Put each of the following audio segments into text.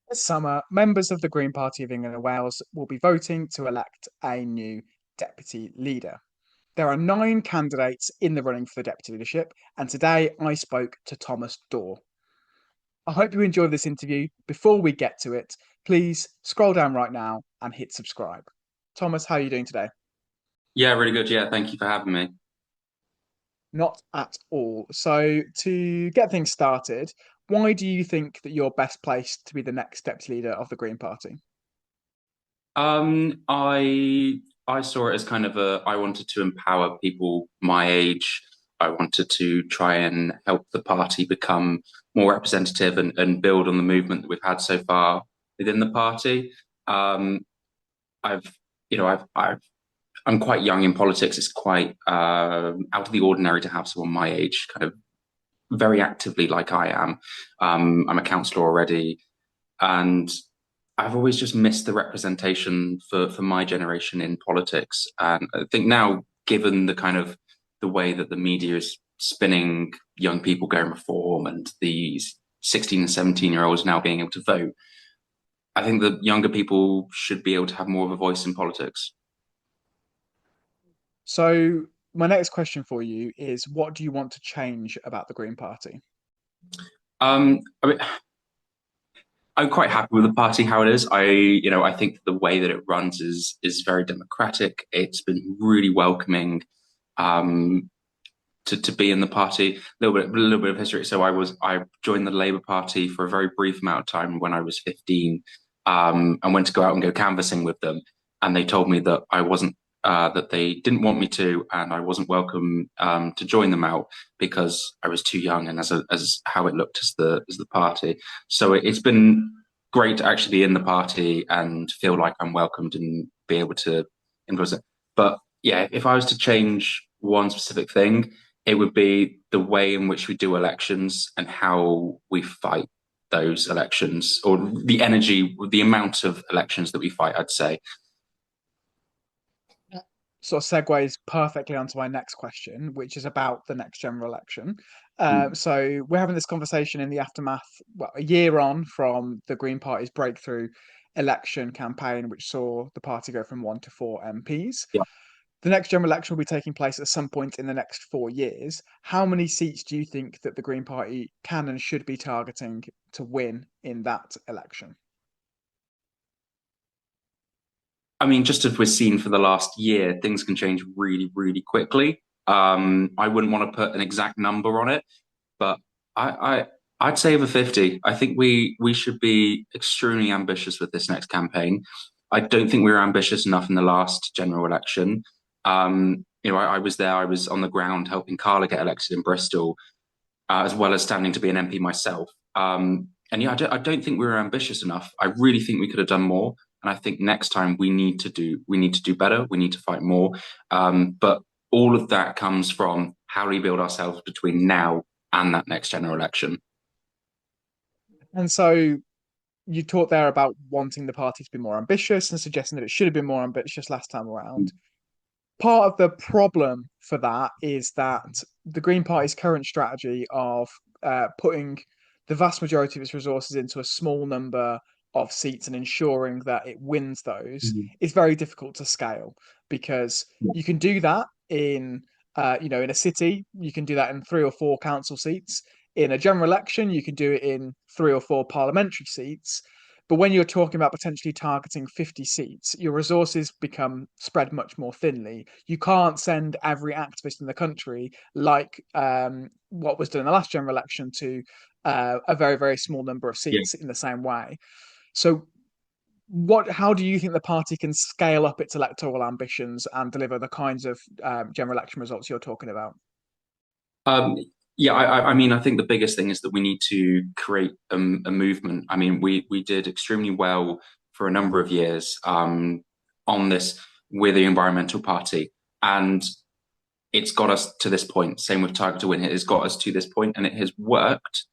This summer, members of the Green Party of England and Wales will be voting to elect a new deputy leader. There are 9 candidates in the running for the deputy leadership, and today I spoke to Thomas Dorr. I hope you enjoyed this interview. Before we get to it, please scroll down right now and hit subscribe. Thomas, how are you doing today? Yeah, really good. Yeah, thank you for having me. Not at all. So, to get things started, why do you think that you're best placed to be the next deputy leader of the Green Party? I saw it as kind of I wanted to empower people my age. I wanted to try and help the party become more representative and build on the movement that we've had so far within the party. Um, I've, I'm quite young in politics. It's quite out of the ordinary to have someone my age kind of very actively like I am. I'm a councillor already, and I've always just missed the representation for my generation in politics. And I think now, given the kind of the way that the media is spinning young people going reform and these 16 and 17-year-olds now being able to vote, I think that younger people should be able to have more of a voice in politics. So, my next question for you is what do you want to change about the Green Party? I mean, I'm quite happy with the party how it is. I think the way that it runs is very democratic. It's been really welcoming. Um, to be in the party. A little bit of history. So I joined the Labour Party for a very brief amount of time when I was 15, and went to go out and go canvassing with them. And they told me that I wasn't that they didn't want me to, and I wasn't welcome to join them out because I was too young and as how it looked as the party. So it's been great to actually be in the party and feel like I'm welcomed and be able to influence it. But yeah, if I was to change one specific thing, it would be the way in which we do elections and how we fight those elections, or the energy, the amount of elections that we fight, I'd say. Sort of segues perfectly onto my next question, which is about the next general election. So we're having this conversation in the aftermath, well, a year on from the Green Party's breakthrough election campaign, which saw the party go from 1 to 4 MPs. Yeah. The next general election will be taking place at some point in the next 4 years. How many seats do you think that the Green Party can and should be targeting to win in that election? I mean, just as we've seen for the last year, things can change really, really quickly. I wouldn't want to put an exact number on it, but I, I I'd say over 50. I think we should be extremely ambitious with this next campaign. I don't think we were ambitious enough in the last general election. I was there, I was on the ground helping Carla get elected in Bristol, as well as standing to be an MP myself. And yeah, I don't think we were ambitious enough. I really think we could have done more. And I think next time we need to do better. We need to fight more. But all of that comes from how do we build ourselves between now and that next general election. And so you talked there about wanting the party to be more ambitious and suggesting that it should have been more ambitious last time around. Part of the problem for that is that the Green Party's current strategy of putting the vast majority of its resources into a small number of seats and ensuring that it wins those Mhm. is very difficult to scale because you can do that in a city, you can do that in 3 or 4 council seats. In a general election, you can do it in 3 or 4 parliamentary seats. But when you're talking about potentially targeting 50 seats, your resources become spread much more thinly. You can't send every activist in the country, like what was done in the last general election, to a very, very small number of Yeah. seats in the same way. So, how do you think the party can scale up its electoral ambitions and deliver the kinds of general election results you're talking about? Um, yeah, I mean, I think the biggest thing is that we need to create a movement. I mean, we did extremely well for a number of years on this with the Environmental Party, and it's got us to this point. Same with Target to Win. It has got us to this point, and it has worked.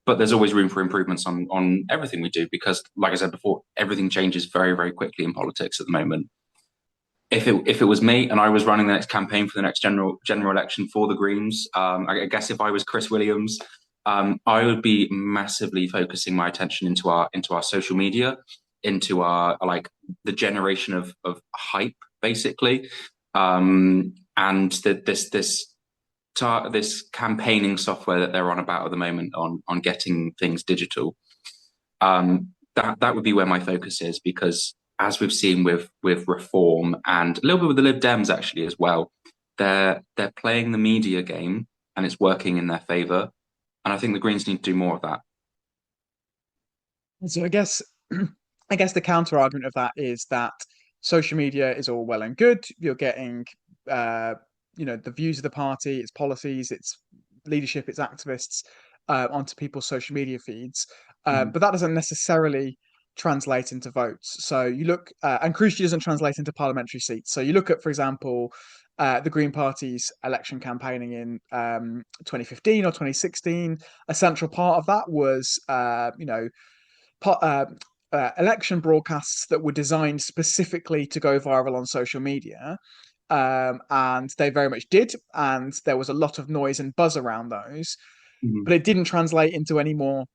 But there's always room for improvements on everything we do because, like I said before, everything changes very, very quickly in politics at the moment. If it was me and I was running the next campaign for the next general election for the Greens, I guess if I was Chris Williams, I would be massively focusing my attention into our social media, into our like the generation of hype, basically, and this campaigning software that they're on about at the moment on getting things digital. That would be where my focus is because as we've seen with reform and a little bit with the Lib Dems actually as well, they're playing the media game and it's working in their favour. And I think the Greens need to do more of that. So I guess I guess the counter argument of that is that social media is all well and good. You're getting uh, the views of the party, its policies, its leadership, its activists onto people's social media feeds. Mhm. But that doesn't necessarily translate into votes. So you look, and crucially doesn't translate into parliamentary seats. So you look at, for example, the Green Party's election campaigning in 2015 or 2016. A central part of that was, po- uh, election broadcasts that were designed specifically to go viral on social media. And they very much did. And there was a lot of noise and buzz around those, Mhm. but it didn't translate into any more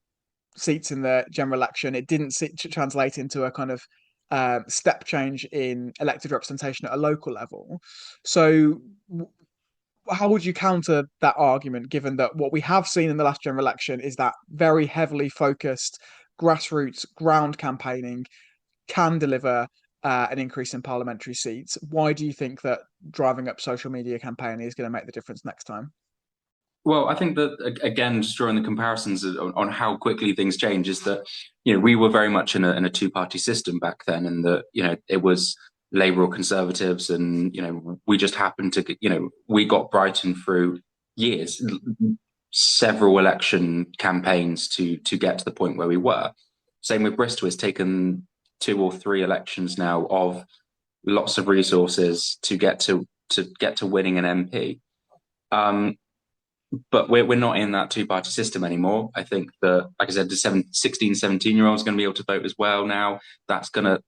seats in the general election. It didn't translate into a kind of step change in elected representation at a local level. So, how would you counter that argument, given that what we have seen in the last general election is that very heavily focused grassroots ground campaigning can deliver an increase in parliamentary seats? Why do you think that driving up social media campaigning is going to make the difference next time? Well, I think that again, just drawing the comparisons on how quickly things change is that we were very much in a two-party system back then, and that it was Labour or Conservatives, and we just happened to we got Brighton through years, several election campaigns to get to the point where we were. Same with Bristol. It's taken two or three elections now of lots of resources to winning an MP. Um, but we're not in that two-party system anymore. I think that, like I said, the 16, 17-year-olds are going to be able to vote as well now. That's gonna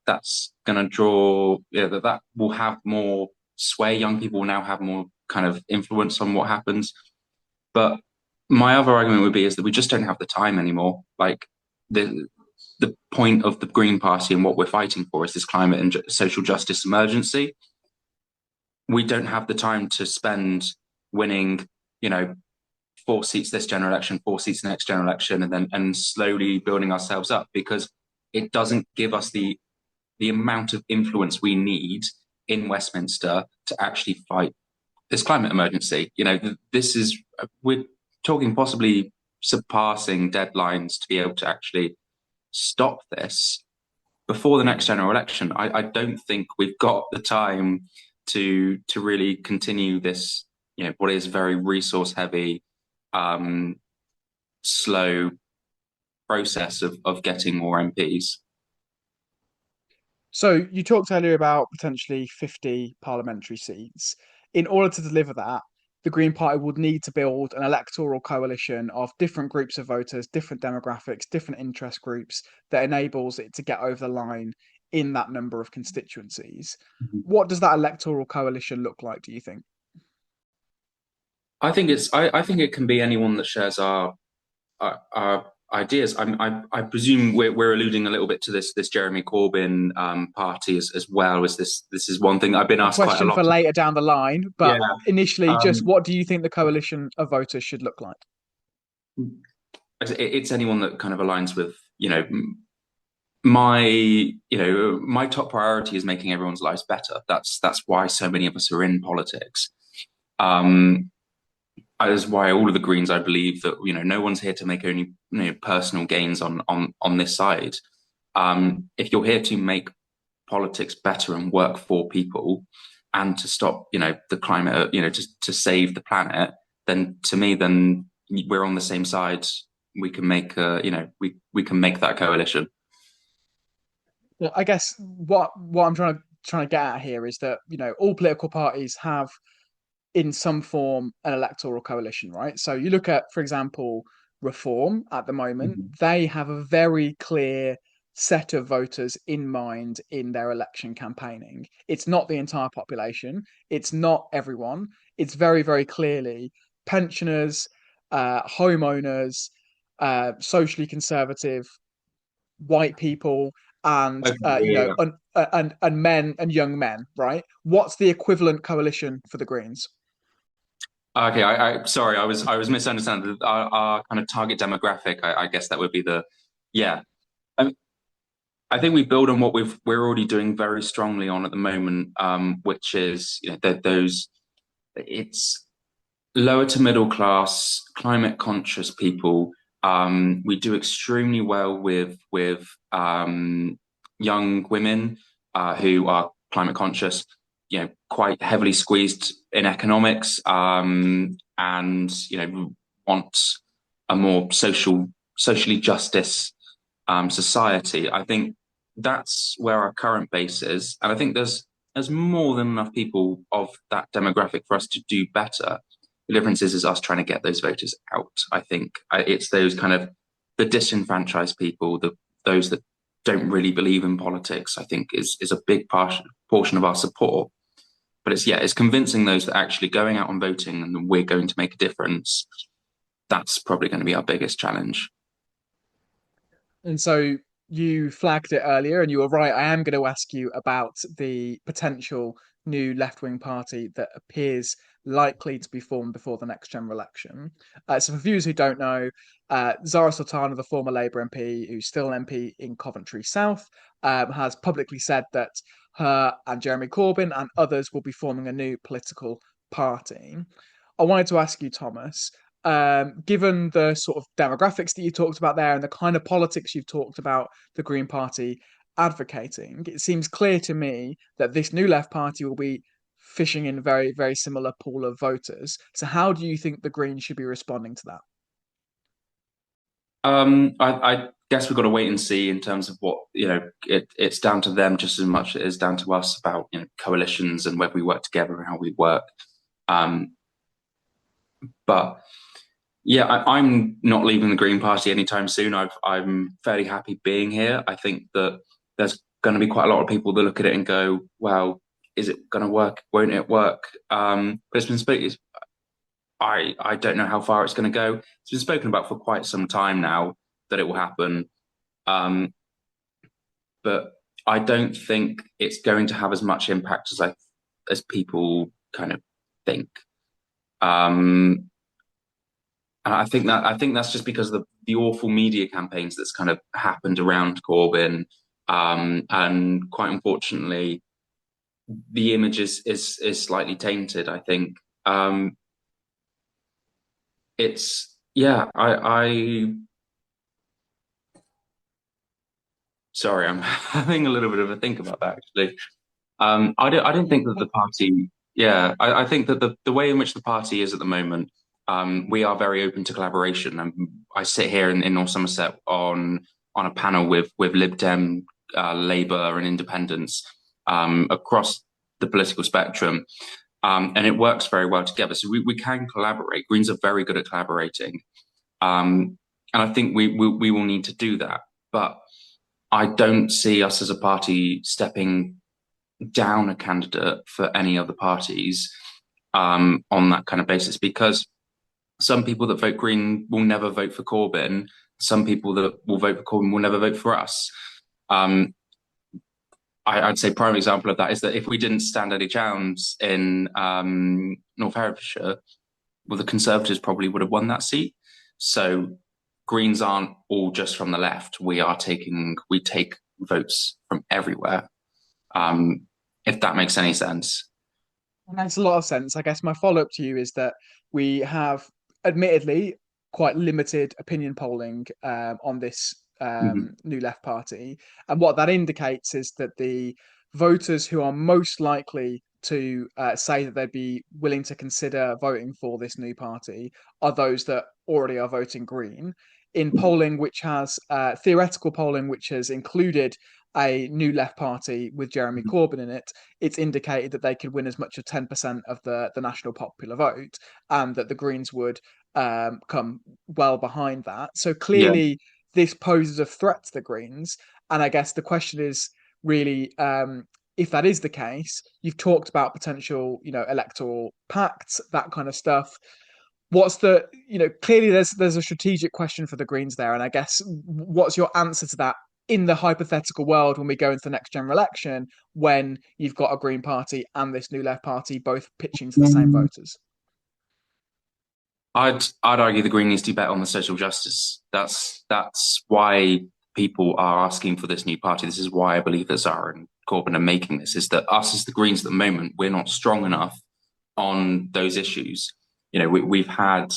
draw, that will have more sway. Young people will now have more kind of influence on what happens. But my other argument would be is that we just don't have the time anymore. Like the point of the Green Party and what we're fighting for is this climate and social justice emergency. We don't have the time to spend winning, you know, four seats this general election, four seats next general election, and slowly building ourselves up because it doesn't give us the amount of influence we need in Westminster to actually fight this climate emergency. This is we're talking possibly surpassing deadlines to be able to actually stop this before the next general election. I don't think we've got the time to really continue this, what is very resource heavy, um, slow process of getting more MPs. So you talked earlier about potentially 50 parliamentary seats. In order to deliver that, the Green Party would need to build an electoral coalition of different groups of voters, different demographics, different interest groups that enables it to get over the line in that number of constituencies. What does that electoral coalition look like, do you think? I think it can be anyone that shares our ideas. I presume we're alluding a little bit to this Jeremy Corbyn party as well. As this is one thing I've been A asked quite a question lot. for later down the line, Yeah. but initially, just Um, what do you think the coalition of voters should look like? it's anyone that kind of aligns with my top priority is making everyone's lives better. That's why so many of us are in politics. Um, that is why all of the Greens, I believe that no one's here to make only personal gains on this side. If you're here to make politics better and work for people, and to stop the climate, to save the planet, then to me, then we're on the same side. We can make we can make that coalition. Well, I guess what I'm trying to get at here is that all political parties have in some form an electoral coalition, right? So you look at, for example, Reform at the moment, Mhm. they have a very clear set of voters in mind in their election campaigning. It's not the entire population, it's not everyone, it's very, very clearly pensioners, homeowners, socially conservative white people, and Okay, yeah. and men and young men, right? What's the equivalent coalition for the Greens? Okay, sorry, I was misunderstanding. Our kind of target demographic, I guess that would be yeah. I, I think we build on what we're already doing very strongly on at the moment, which is those it's lower to middle class, climate conscious people. We do extremely well with young women who are climate conscious, quite heavily squeezed in economics, and want a more socially justice society. I think that's where our current base is, and I think there's more than enough people of that demographic for us to do better. The difference is us trying to get those voters out. I think it's those kind of the disenfranchised people, those that don't really believe in politics. I think is a big portion of our support. But it's convincing those that actually going out and voting and we're going to make a difference. That's probably going to be our biggest challenge. And so you flagged it earlier, and you were right. I am going to ask you about the potential new left-wing party that appears likely to be formed before the next general election. So, for viewers who don't know, Zara Sultana, the former Labour MP, who's still an MP in Coventry South, has publicly said that her and Jeremy Corbyn and others will be forming a new political party. I wanted to ask you, Thomas, given the sort of demographics that you talked about there and the kind of politics you've talked about the Green Party advocating, it seems clear to me that this new left party will be fishing in a very, very similar pool of voters. So, how do you think the Greens should be responding to that? I guess we've got to wait and see in terms of what, it's down to them just as much as it is down to us about, coalitions and whether we work together and how we work. Um, but yeah, I'm not leaving the Green Party anytime soon. I'm fairly happy being here. I think that there's going to be quite a lot of people that look at it and go, well, is it going to work? Won't it work? But it's been spoken. I don't know how far it's going to go. It's been spoken about for quite some time now that it will happen. Um, but I don't think it's going to have as much impact as people kind of think. Um, and I think that's just because of the awful media campaigns that's kind of happened around Corbyn. And quite unfortunately, the image is slightly tainted, I think. It's yeah, I sorry, I'm having a little bit of a think about that actually. I don't think that the party, yeah, I think that the way in which the party is at the moment, we are very open to collaboration. I sit here in North Somerset on a panel with Lib Dem, Labour, and Independents across the political spectrum, and it works very well together. So we can collaborate. Greens are very good at collaborating, and I think we will need to do that. But I don't see us as a party stepping down a candidate for any other parties on that kind of basis because some people that vote Green will never vote for Corbyn. Some people that will vote for Corbyn will never vote for us. I'd say prime example of that is that if we didn't stand any chance in North Herefordshire, well, the Conservatives probably would have won that seat. So Greens aren't all just from the left. We take votes from everywhere. If that makes any sense. It makes a lot of sense. I guess my follow up to you is that we have, admittedly, quite limited opinion polling on this Mhm. new left party. And what that indicates is that the voters who are most likely to say that they'd be willing to consider voting for this new party are those that already are voting Green. In polling, which has theoretical polling, which has included a new left party with Jeremy Corbyn in it, it's indicated that they could win as much as 10% of the national popular vote, and that the Greens would come well behind that. So Yeah. clearly, this poses a threat to the Greens. And I guess the question is really, if that is the case, you've talked about potential, electoral pacts, that kind of stuff. what's the, clearly there's a strategic question for the Greens there, and I guess what's your answer to that in the hypothetical world when we go into the next general election when you've got a Green Party and this New Left Party both pitching to the same voters? I'd argue the Green needs to bet on the social justice. That's why people are asking for this new party. This is why I believe that Zara and Corbyn are making this. Is that us as the Greens at the moment, we're not strong enough on those issues. We've had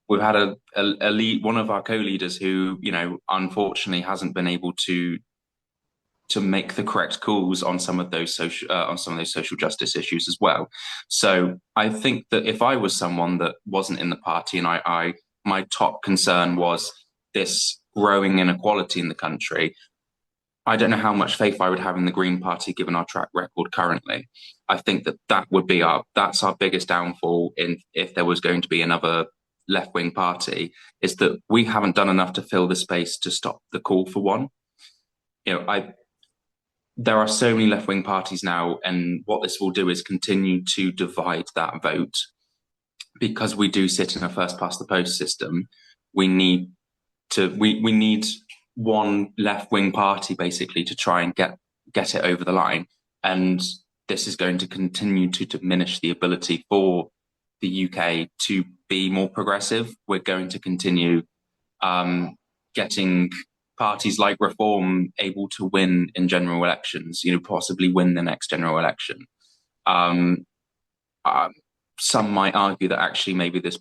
we've had a lead, one of our co-leaders who unfortunately hasn't been able to make the correct calls on some of those social justice issues as well. So I think that if I was someone that wasn't in the party and I my top concern was this growing inequality in the country, I don't know how much faith I would have in the Green Party given our track record currently. I think that would be that's our biggest downfall in if there was going to be another left wing party, is that we haven't done enough to fill the space to stop the call for one. I There are so many left wing parties now, and what this will do is continue to divide that vote. Because we do sit in a first past the post system, we need we need one left wing party basically to try and get it over the line. And this is going to continue to diminish the ability for the UK to be more progressive. We're going to continue getting parties like Reform able to win in general elections, possibly win the next general election. Um, some might argue that actually maybe this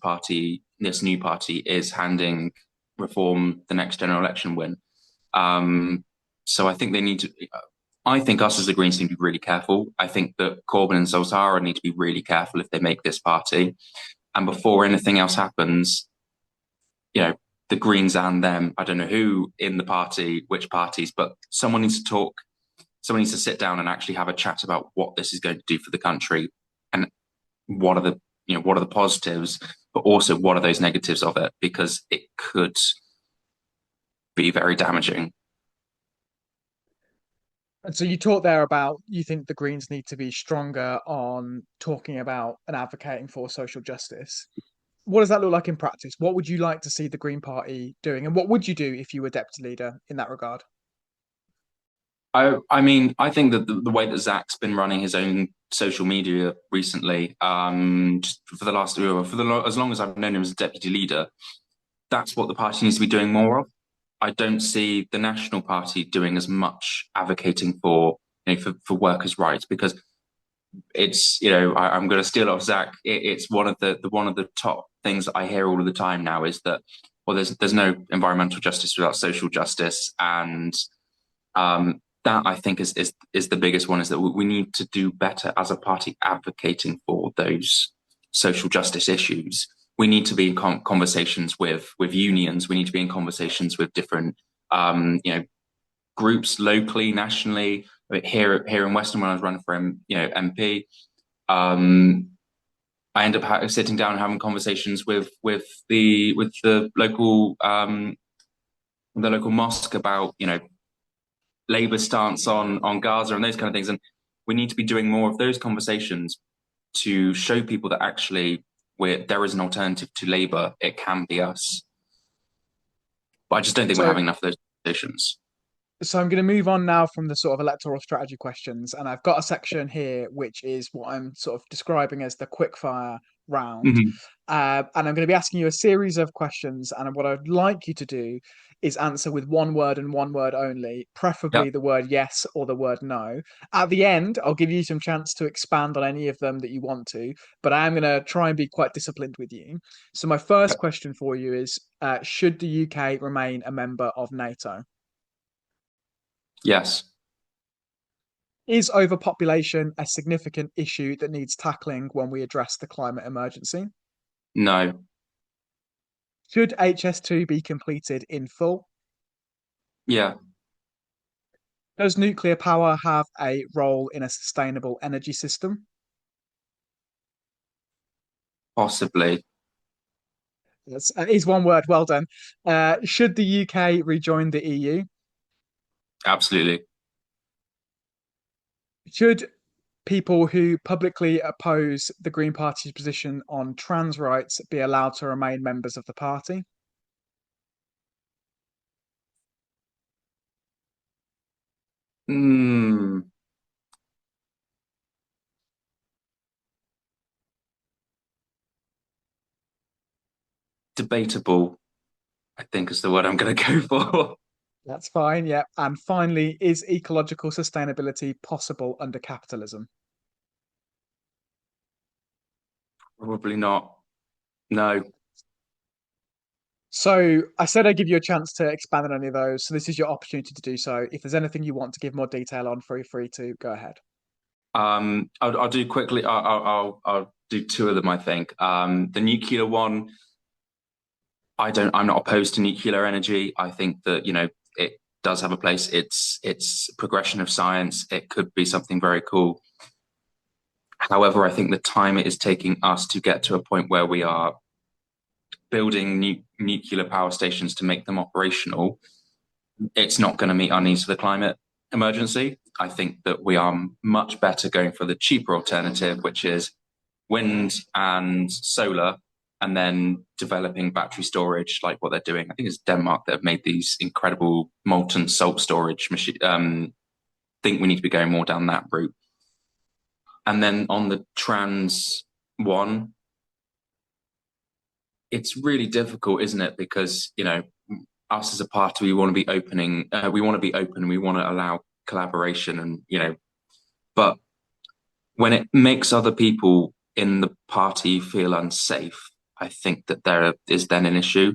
new party, is handing Reform the next general election win. So I think they need to. I think us as the Greens need to be really careful. I think that Corbyn and Soltara need to be really careful if they make this party. And before anything else happens, the Greens and them, I don't know who in the party, which parties, but someone needs to talk. Someone needs to sit down and actually have a chat about what this is going to do for the country and what are the positives, but also what are those negatives of it, because it could be very damaging. And so you talked there about you think the Greens need to be stronger on talking about and advocating for social justice. What does that look like in practice? What would you like to see the Green Party doing? And what would you do if you were deputy leader in that regard? I mean, I think that the way that Zach's been running his own social media recently, just for the last as long as I've known him as a deputy leader, that's what the party needs to be doing more of. I don't see the National Party doing as much advocating for for workers' rights, because it's I'm going to steal off Zach. It's one of the top things that I hear all of the time now is that, well, there's no environmental justice without social justice, and that I think is the biggest one, is that we need to do better as a party advocating for those social justice issues. We need to be in conversations with unions. We need to be in conversations with different groups locally, nationally. Here in Western, when I was running for MP, I end up sitting down and having conversations with the local mosque about Labour's stance on Gaza and those kind of things. And we need to be doing more of those conversations to show people that actually there is an alternative to Labour. It can be us. But I just don't think we're So, having enough of those conversations. so I'm going to move on now from the sort of electoral strategy questions, and I've got a section here which is what I'm sort of describing as the quickfire round. Mm-hmm. And I'm going to be asking you a series of questions, and what I'd like you to do is answer with one word and one word only, Yeah. preferably the word yes or the word no. At the end, I'll give you some chance to expand on any of them that you want to, but I am going to try and be quite disciplined with you. So my first question for you is, should the UK remain a member of NATO? Yes. Is overpopulation a significant issue that needs tackling when we address the climate emergency? No. Should HS2 be completed in full? Yeah. Does nuclear power have a role in a sustainable energy system? Possibly. That is one word. Well done. Should the UK rejoin the EU? Absolutely. Should people who publicly oppose the Green Party's position on trans rights be allowed to remain members of the party? Hmm, debatable, I think is the word I'm going to go for. That's fine, yeah. And finally, is ecological sustainability possible under capitalism? Probably not. No. So I said I'd give you a chance to expand on any of those. So this is your opportunity to do so. If there's anything you want to give more detail on, feel free to go ahead. I'll do quickly. I'll do two of them, I think. The nuclear one, I'm not opposed to nuclear energy. I think that, it does have a place. It's progression of science. It could be something very cool. However, I think the time it is taking us to get to a point where we are building nuclear power stations to make them operational, it's not going to meet our needs for the climate emergency. I think that we are much better going for the cheaper alternative, which is wind and solar, and then developing battery storage like what they're doing. I think it's Denmark that have made these incredible molten salt storage machine. Think we need to be going more down that route. And then on the trans one, it's really difficult, isn't it? Because, us as a party, we want to be opening, we want to be open, we want to allow collaboration and, but when it makes other people in the party feel unsafe, I think that there is then an issue.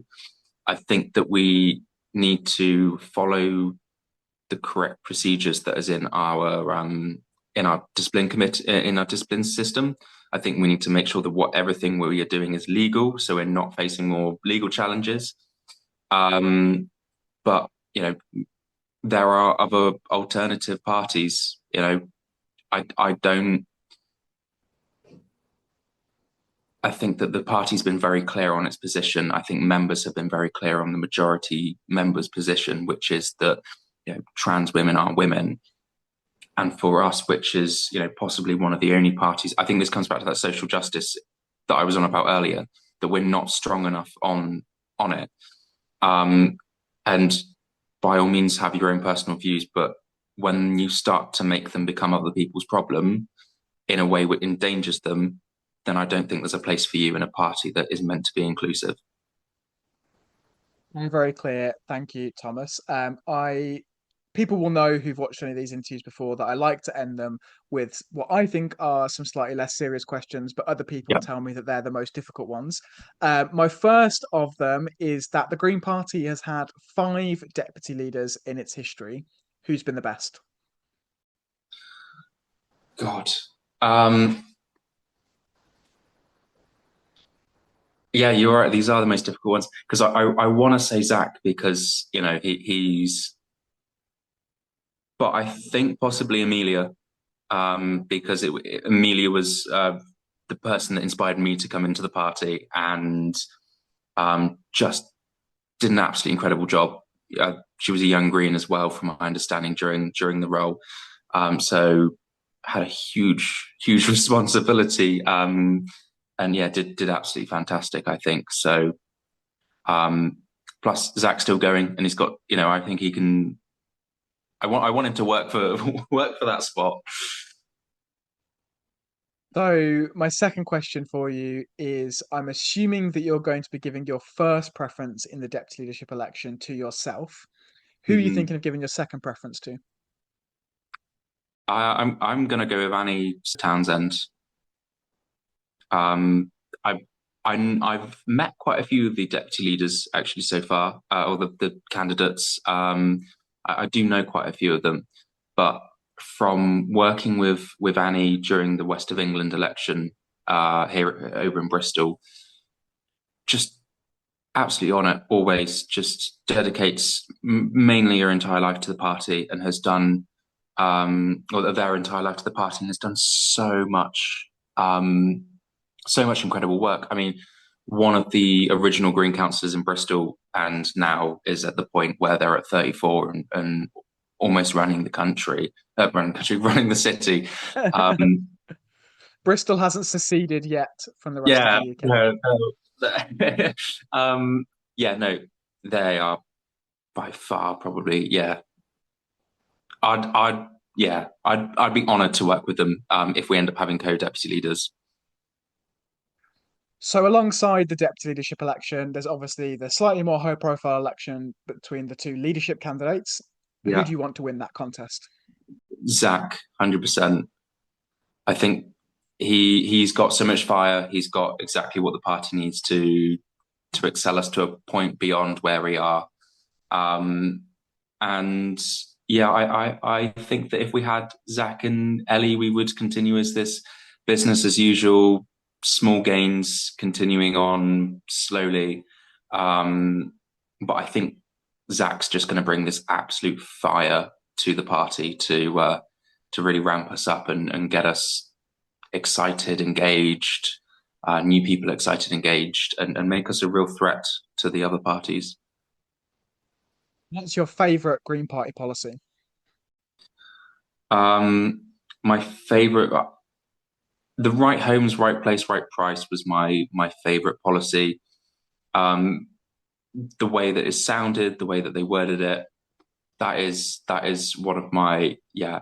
I think that we need to follow the correct procedures that is in our discipline committee in our discipline system. I think we need to make sure that everything we are doing is legal, so we're not facing more legal challenges. But there are other alternative parties. I don't. I think that the party's been very clear on its position. I think members have been very clear on the majority members' position, which is that trans women are women. And for us, which is possibly one of the only parties, I think this comes back to that social justice that I was on about earlier, that we're not strong enough on it. And by all means, have your own personal views, but when you start to make them become other people's problem in a way that endangers them, then I don't think there's a place for you in a party that is meant to be inclusive. Very clear. Thank you, Thomas. I People will know who've watched any of these interviews before that I like to end them with what I think are some slightly less serious questions, but other people Yeah. tell me that they're the most difficult ones. My first of them is that the Green Party has had 5 deputy leaders in its history. Who's been the best? God. Um, yeah, you're right. These are the most difficult ones because I want to say Zach because he's, but I think possibly Amelia because Amelia was the person that inspired me to come into the party and just did an absolutely incredible job. She was a young green as well, from my understanding during the role. So had a huge responsibility. And yeah, did absolutely fantastic, I think. So plus Zach's still going and he's got, I think he can I want him to work for work for that spot. So, my second question for you is I'm assuming that you're going to be giving your first preference in the deputy leadership election to yourself. Who are you Mm. thinking of giving your second preference to? I'm gonna go with Annie Townsend. Um, I, I've met quite a few of the deputy leaders actually so far, or the candidates. I do know quite a few of them, but from working with Annie during the West of England election here over in Bristol, just absolutely on it. Always just dedicates mainly her entire life to the party and has done, or their entire life to the party and has done um, so much incredible work. I mean, one of the original Green councillors in Bristol and now is at the point where they're at 34 and almost running the country, running the city. Um, Bristol hasn't seceded yet from the rest of yeah, the UK. no, no. Yeah, no, they are by far probably, yeah. I'd, yeah, I'd be honoured to work with them if we end up having co-deputy leaders. So, alongside the deputy leadership election, there's obviously the slightly more high profile election between the two leadership candidates. Who Yeah, do you want to win that contest? Zach, 100%. I think he's got so much fire. He's got exactly what the party needs to excel us to a point beyond where we are. Um, and yeah, I think that if we had Zach and Ellie, we would continue as this business as usual, small gains continuing on slowly. But I think Zach's just going to bring this absolute fire to the party to really ramp us up and get us excited, engaged, new people excited, engaged, and make us a real threat to the other parties. What's your favourite Green Party policy? My favorite, the right homes, right place, right price was my favorite policy. Um, the way that it sounded, the way that they worded it, that is one of my yeah.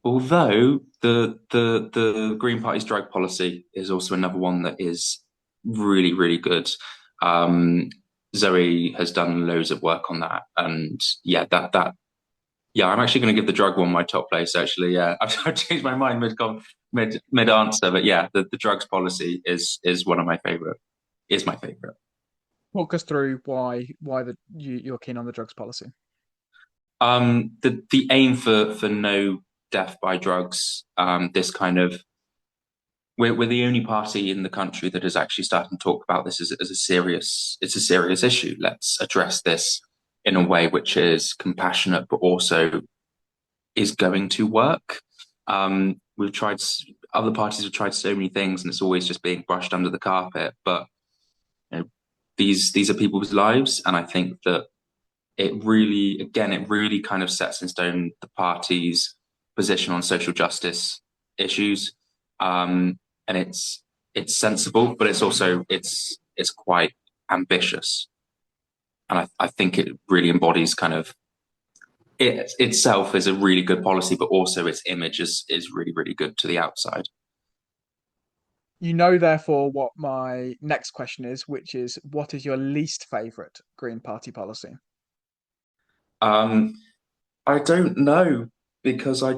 Although the Green Party's drug policy is also another one that is really really good. Um, Zoe has done loads of work on that, and yeah, that yeah, I'm actually going to give the drug one my top place. Actually, yeah, I've changed my mind mid answer, but yeah, the drugs policy is one of my favorite. Is my favorite. Walk us through why you're keen on the drugs policy. The aim for no death by drugs. This kind of we're the only party in the country that is actually starting to talk about this as a serious. It's a serious issue. Let's address this in a way which is compassionate, but also is going to work. We've tried, other parties have tried so many things, and it's always just being brushed under the carpet. But you know, these are people's lives, and I think that it really kind of sets in stone the party's position on social justice issues. And it's sensible, but it's also it's quite ambitious, and I think it really embodies kind of it itself is a really good policy, but also its image is really, really good to the outside. You know, therefore, what my next question is, which is what is your least favourite Green Party policy? Um, I don't know because I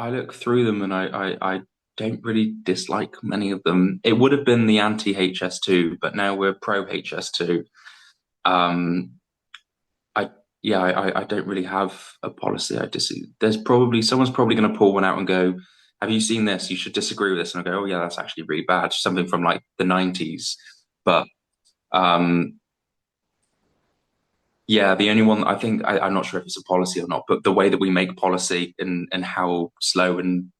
look through them and I don't really dislike many of them. It would have been the anti HS2, but now we're pro HS2. Um, I yeah, I don't really have a policy. I just there's probably someone's probably going to pull one out and go, "Have you seen this? You should disagree with this." And I go, "Oh yeah, that's actually really bad." Something from like the 90s. But um, yeah, the only one I think I'm not sure if it's a policy or not, but the way that we make policy and how slow and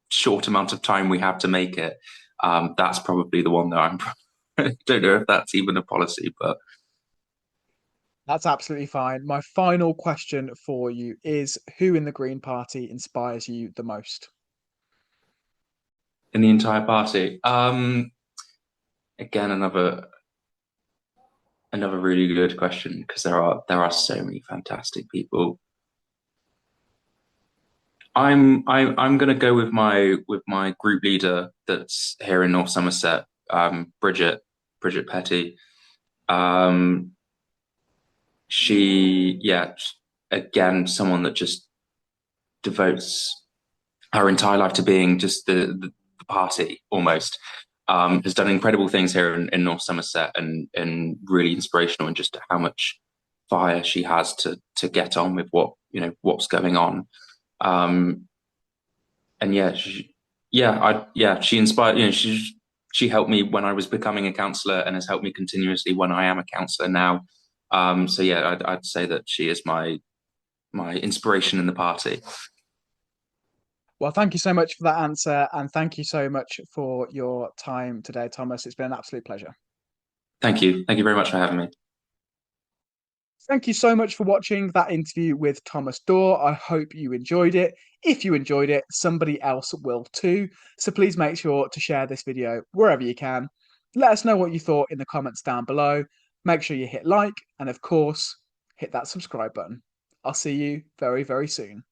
short amount of time we have to make it, that's probably the one that I'm. I don't know if that's even a policy, but That's absolutely fine. My final question for you is who in the Green Party inspires you the most? in the entire party, again another really good question because there are so many fantastic people. I'm going to go with my group leader that's here in North Somerset, Bridget Petty. Um, she yeah, again someone that just devotes her entire life to being just the party almost. Has done incredible things here in North Somerset and really inspirational and just how much fire she has to get on with what's going on. Um, and yeah, she inspired. She helped me when I was becoming a councillor and has helped me continuously when I am a councillor now. So yeah, I'd say that she is my inspiration in the party. Well, thank you so much for that answer, and thank you so much for your time today, Thomas. It's been an absolute pleasure. Thank you very much for having me. Thank you so much for watching that interview with Thomas Dorr. I hope you enjoyed it. If you enjoyed it, somebody else will too. So please make sure to share this video wherever you can. Let us know what you thought in the comments down below. Make sure you hit like and, of course, hit that subscribe button. I'll see you very, very soon.